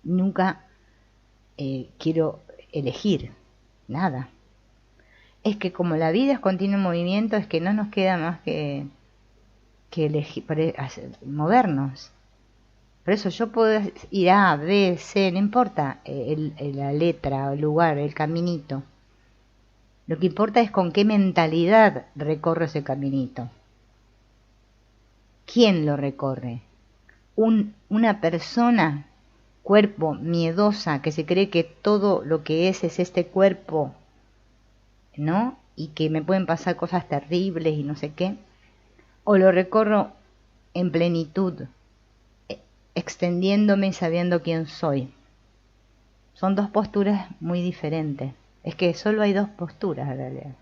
Nunca quiero elegir nada. Es que como la vida es continuo movimiento, es que no nos queda más que elegir, movernos. Por eso yo puedo ir A, B, C, no importa la letra, el lugar, el caminito. Lo que importa es con qué mentalidad recorro ese caminito. ¿Quién lo recorre? Una persona, cuerpo miedosa, que se cree que todo lo que es este cuerpo, ¿no? Y que me pueden pasar cosas terribles y no sé qué. O lo recorro en plenitud, extendiéndome y sabiendo quién soy. Son dos posturas muy diferentes. Es que solo hay dos posturas en realidad.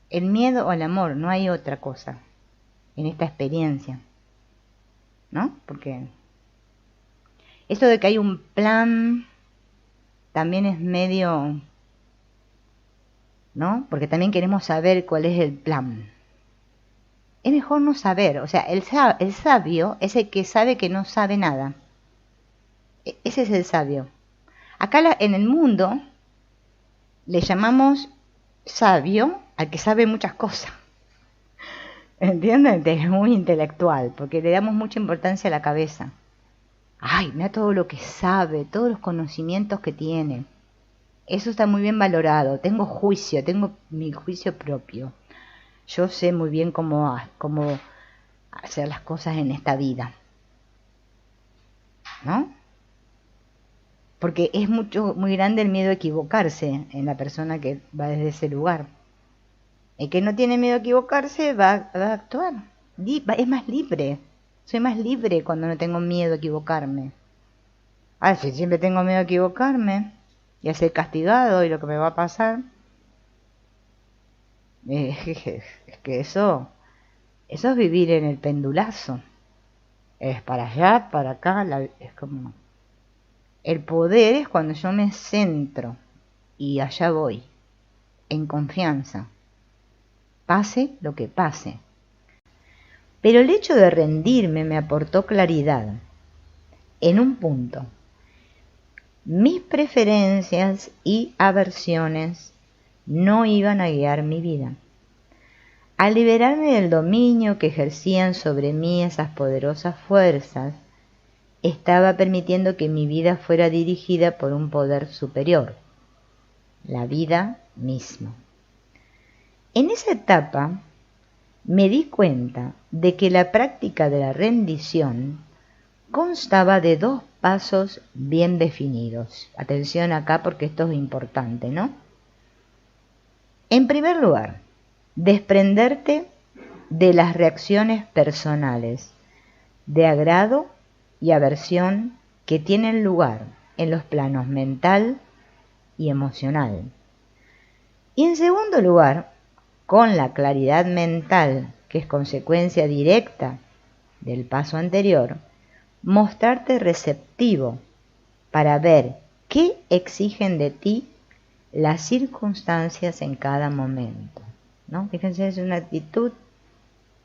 El miedo o el amor, no hay otra cosa en esta experiencia. ¿No? Porque eso de que hay un plan también es medio, ¿no? Porque también queremos saber cuál es el plan. Es mejor no saber, o sea, el sabio es el que sabe que no sabe nada. Ese es el sabio. Acá en el mundo le llamamos sabio al que sabe muchas cosas. ¿Entienden? Es muy intelectual, porque le damos mucha importancia a la cabeza. Ay, mira todo lo que sabe, todos los conocimientos que tiene. Eso está muy bien valorado. Tengo juicio, tengo mi juicio propio. Yo sé muy bien cómo hacer las cosas en esta vida. ¿No? Porque es muy grande el miedo a equivocarse en la persona que va desde ese lugar. El que no tiene miedo a equivocarse va a actuar. Es más libre. Soy más libre cuando no tengo miedo a equivocarme. Ah, si siempre tengo miedo a equivocarme y a ser castigado y lo que me va a pasar. Es que eso es vivir en el pendulazo. Es para allá, para acá, es como... El poder es cuando yo me centro y allá voy, en confianza, pase lo que pase. Pero el hecho de rendirme me aportó claridad en un punto. Mis preferencias y aversiones no iban a guiar mi vida. Al liberarme del dominio que ejercían sobre mí esas poderosas fuerzas, estaba permitiendo que mi vida fuera dirigida por un poder superior, la vida misma. En esa etapa me di cuenta de que la práctica de la rendición constaba de dos pasos bien definidos. Atención acá porque esto es importante, ¿no? En primer lugar, desprenderte de las reacciones personales, de agrado y aversión que tienen lugar en los planos mental y emocional. Y en segundo lugar, con la claridad mental, que es consecuencia directa del paso anterior, mostrarte receptivo para ver qué exigen de ti las circunstancias en cada momento, ¿no? Fíjense, es una actitud,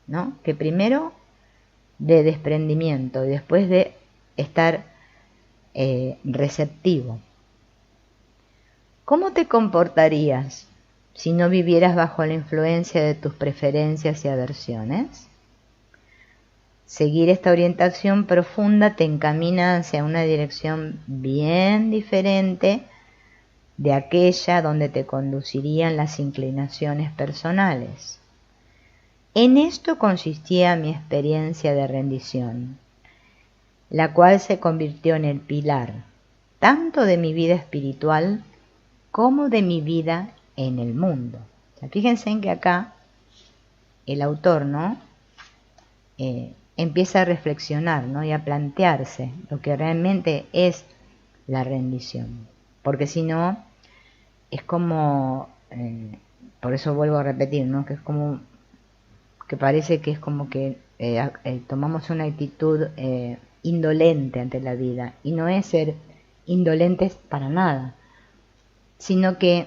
¿no?, que primero de desprendimiento y después de estar receptivo. ¿Cómo te comportarías si no vivieras bajo la influencia de tus preferencias y aversiones? Seguir esta orientación profunda te encamina hacia una dirección bien diferente de aquella donde te conducirían las inclinaciones personales. En esto consistía mi experiencia de rendición, la cual se convirtió en el pilar tanto de mi vida espiritual como de mi vida en el mundo. O sea, fíjense en que acá el autor, ¿no?, empieza a reflexionar, ¿no?, y a plantearse lo que realmente es la rendición, porque si no es como, por eso vuelvo a repetir, ¿no?, que es como que parece que es como que tomamos una actitud indolente ante la vida, y no es ser indolentes para nada, sino que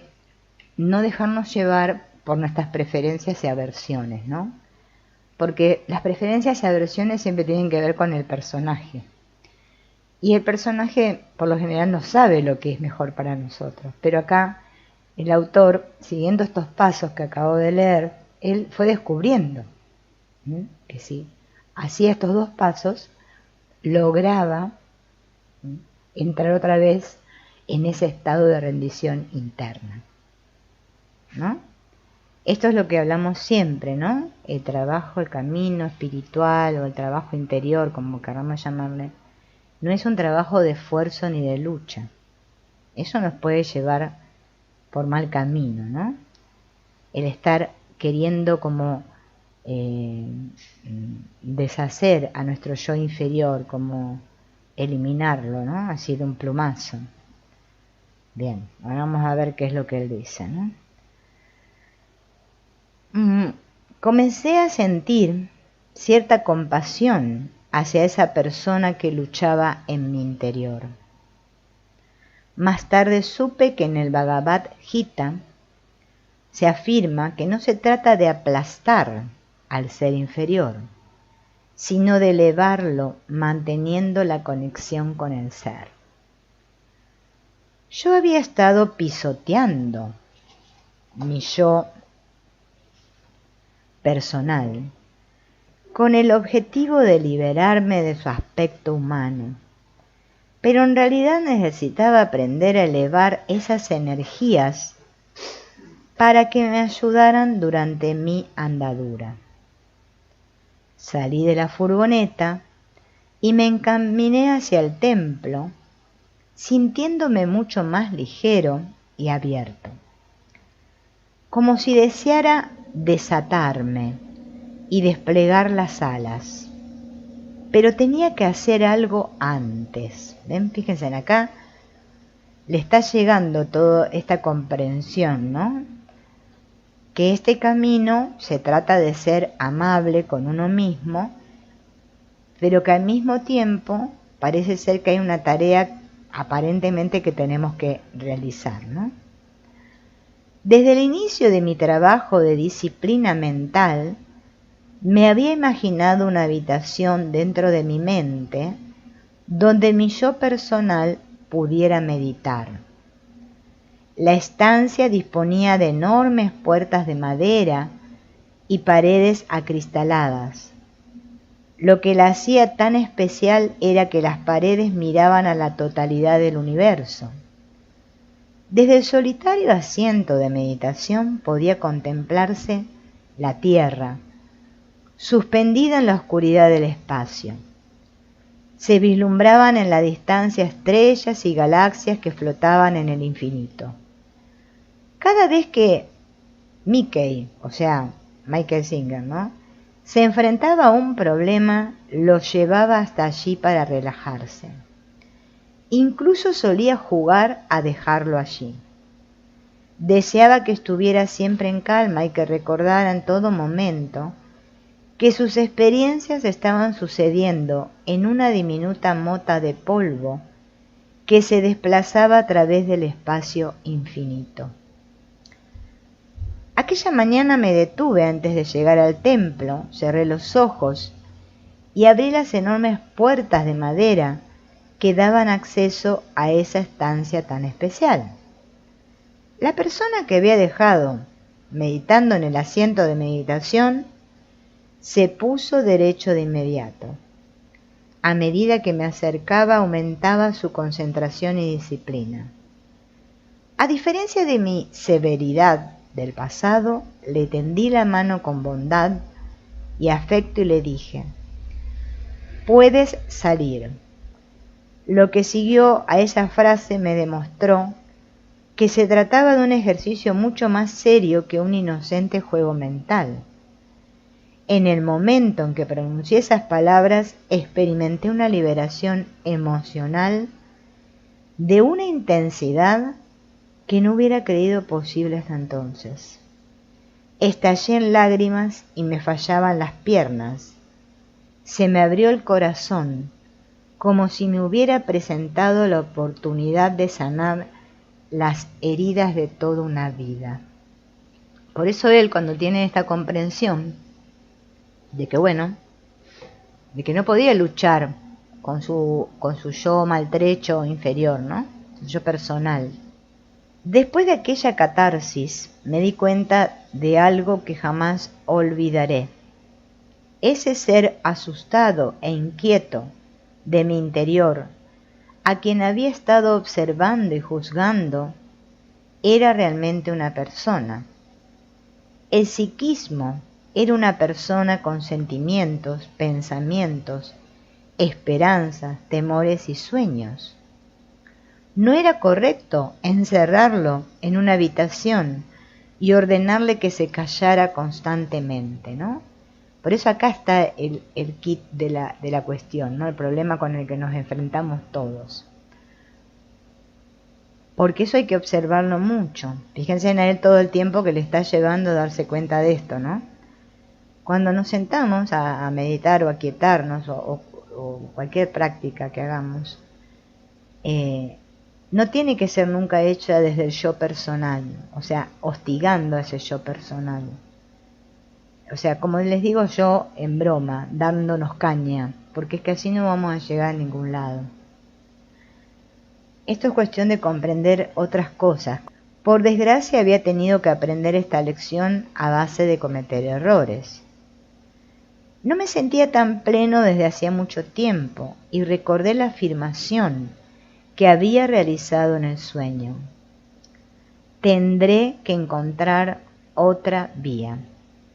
no dejarnos llevar por nuestras preferencias y aversiones, ¿no? Porque las preferencias y aversiones siempre tienen que ver con el personaje. Y el personaje, por lo general, no sabe lo que es mejor para nosotros. Pero acá, el autor, siguiendo estos pasos que acabo de leer, él fue descubriendo que si hacía estos dos pasos, lograba entrar otra vez en ese estado de rendición interna, ¿no? Esto es lo que hablamos siempre, ¿no? El trabajo, el camino espiritual o el trabajo interior, como queramos llamarle, no es un trabajo de esfuerzo ni de lucha. Eso nos puede llevar por mal camino, ¿no? El estar queriendo como deshacer a nuestro yo inferior, como eliminarlo, ¿no?, así de un plumazo. Bien, ahora vamos a ver qué es lo que él dice, ¿no? Comencé a sentir cierta compasión hacia esa persona que luchaba en mi interior. Más tarde supe que en el Bhagavad Gita se afirma que no se trata de aplastar al ser inferior, sino de elevarlo manteniendo la conexión con el ser. Yo había estado pisoteando mi yo personal con el objetivo de liberarme de su aspecto humano, pero en realidad necesitaba aprender a elevar esas energías para que me ayudaran durante mi andadura. Salí de la furgoneta y me encaminé hacia el templo, sintiéndome mucho más ligero y abierto, como si deseara desatarme y desplegar las alas. Pero tenía que hacer algo antes. ¿Ven? Fíjense, acá le está llegando toda esta comprensión, ¿no? Que este camino se trata de ser amable con uno mismo, pero que al mismo tiempo parece ser que hay una tarea aparentemente que tenemos que realizar, ¿no? Desde el inicio de mi trabajo de disciplina mental, me había imaginado una habitación dentro de mi mente donde mi yo personal pudiera meditar. La estancia disponía de enormes puertas de madera y paredes acristaladas. Lo que la hacía tan especial era que las paredes miraban a la totalidad del universo. Desde el solitario asiento de meditación podía contemplarse la Tierra, suspendida en la oscuridad del espacio. Se vislumbraban en la distancia estrellas y galaxias que flotaban en el infinito. Cada vez que Mickey, o sea, Michael Singer, ¿no?, se enfrentaba a un problema, lo llevaba hasta allí para relajarse. Incluso solía jugar a dejarlo allí. Deseaba que estuviera siempre en calma y que recordara en todo momento que sus experiencias estaban sucediendo en una diminuta mota de polvo que se desplazaba a través del espacio infinito. Aquella mañana me detuve antes de llegar al templo, cerré los ojos y abrí las enormes puertas de madera que daban acceso a esa estancia tan especial. La persona que había dejado meditando en el asiento de meditación se puso derecho de inmediato. A medida que me acercaba aumentaba su concentración y disciplina. A diferencia de mi severidad del pasado, le tendí la mano con bondad y afecto y le dije: «Puedes salir». Lo que siguió a esa frase me demostró que se trataba de un ejercicio mucho más serio que un inocente juego mental. En el momento en que pronuncié esas palabras, experimenté una liberación emocional de una intensidad que no hubiera creído posible hasta entonces. Estallé en lágrimas y me fallaban las piernas. Se me abrió el corazón, como si me hubiera presentado la oportunidad de sanar las heridas de toda una vida. Por eso él, cuando tiene esta comprensión de que de que no podía luchar con su yo maltrecho inferior, ¿no? Su yo personal. Después de aquella catarsis me di cuenta de algo que jamás olvidaré. Ese ser asustado e inquieto de mi interior, a quien había estado observando y juzgando, era realmente una persona. El psiquismo era una persona con sentimientos, pensamientos, esperanzas, temores y sueños. No era correcto encerrarlo en una habitación y ordenarle que se callara constantemente, ¿no? Por eso acá está el kit de la cuestión, ¿no? El problema con el que nos enfrentamos todos. Porque eso hay que observarlo mucho. Fíjense en él todo el tiempo que le está llevando a darse cuenta de esto, ¿no? Cuando nos sentamos a meditar o a quietarnos o cualquier práctica que hagamos, no tiene que ser nunca hecha desde el yo personal, o sea, hostigando a ese yo personal. O sea, como les digo yo en broma, dándonos caña, porque es que así no vamos a llegar a ningún lado. Esto es cuestión de comprender otras cosas. Por desgracia había tenido que aprender esta lección a base de cometer errores. No me sentía tan pleno desde hacía mucho tiempo y recordé la afirmación que había realizado en el sueño. Tendré que encontrar otra vía.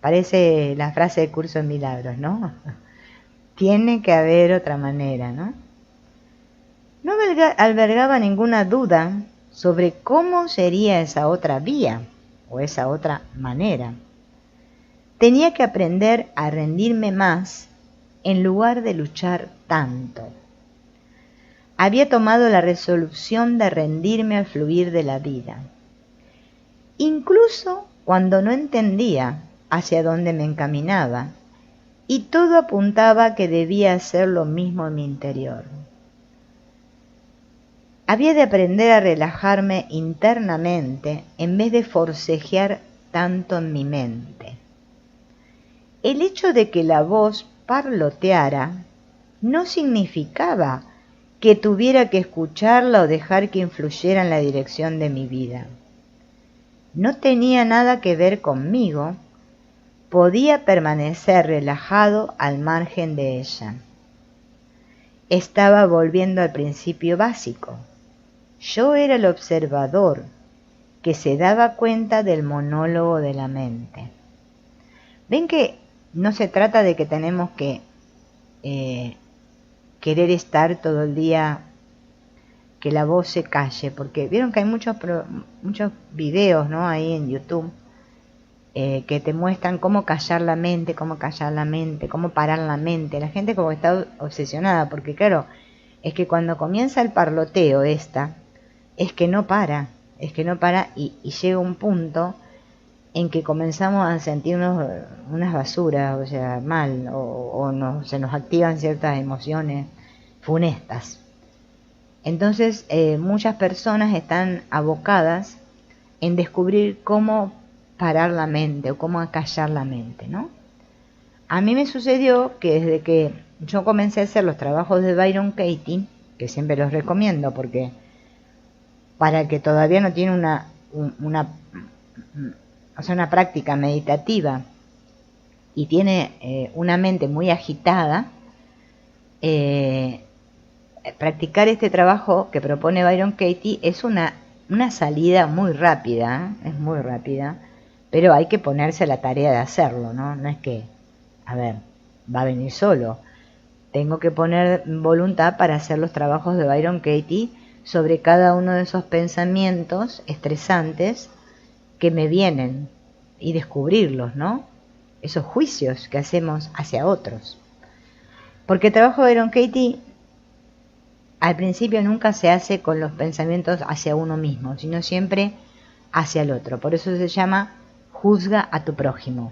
Parece la frase del curso de milagros, ¿no? Tiene que haber otra manera, ¿no? No albergaba ninguna duda sobre cómo sería esa otra vía o esa otra manera. Tenía que aprender a rendirme más en lugar de luchar tanto. Había tomado la resolución de rendirme al fluir de la vida, incluso cuando no entendía hacia dónde me encaminaba, y todo apuntaba a que debía hacer lo mismo en mi interior. Había de aprender a relajarme internamente en vez de forcejear tanto en mi mente. El hecho de que la voz parloteara no significaba que tuviera que escucharla o dejar que influyera en la dirección de mi vida. No tenía nada que ver conmigo, podía permanecer relajado al margen de ella. Estaba volviendo al principio básico. Yo era el observador que se daba cuenta del monólogo de la mente. ¿Ven que no se trata de que tenemos que querer estar todo el día, que la voz se calle? Porque vieron que hay muchos videos, ¿no?, ahí en YouTube que te muestran cómo callar la mente, cómo parar la mente. La gente como está obsesionada, porque claro, es que cuando comienza el parloteo es que no para. es que no para y llega un punto en que comenzamos a sentirnos unas basuras, o sea, mal, se nos activan ciertas emociones funestas. Entonces, muchas personas están abocadas en descubrir cómo parar la mente o cómo acallar la mente, ¿no? A mí me sucedió que desde que yo comencé a hacer los trabajos de Byron Katie, que siempre los recomiendo porque para el que todavía no tiene una práctica meditativa y tiene una mente muy agitada, practicar este trabajo que propone Byron Katie es una salida muy rápida, es muy rápida, pero hay que ponerse a la tarea de hacerlo, ¿no? No es que, a ver, va a venir solo. Tengo que poner voluntad para hacer los trabajos de Byron Katie sobre cada uno de esos pensamientos estresantes que me vienen y descubrirlos, ¿no? Esos juicios que hacemos hacia otros. Porque el trabajo de Byron Katie al principio nunca se hace con los pensamientos hacia uno mismo, sino siempre hacia el otro. Por eso se llama juzga a tu prójimo.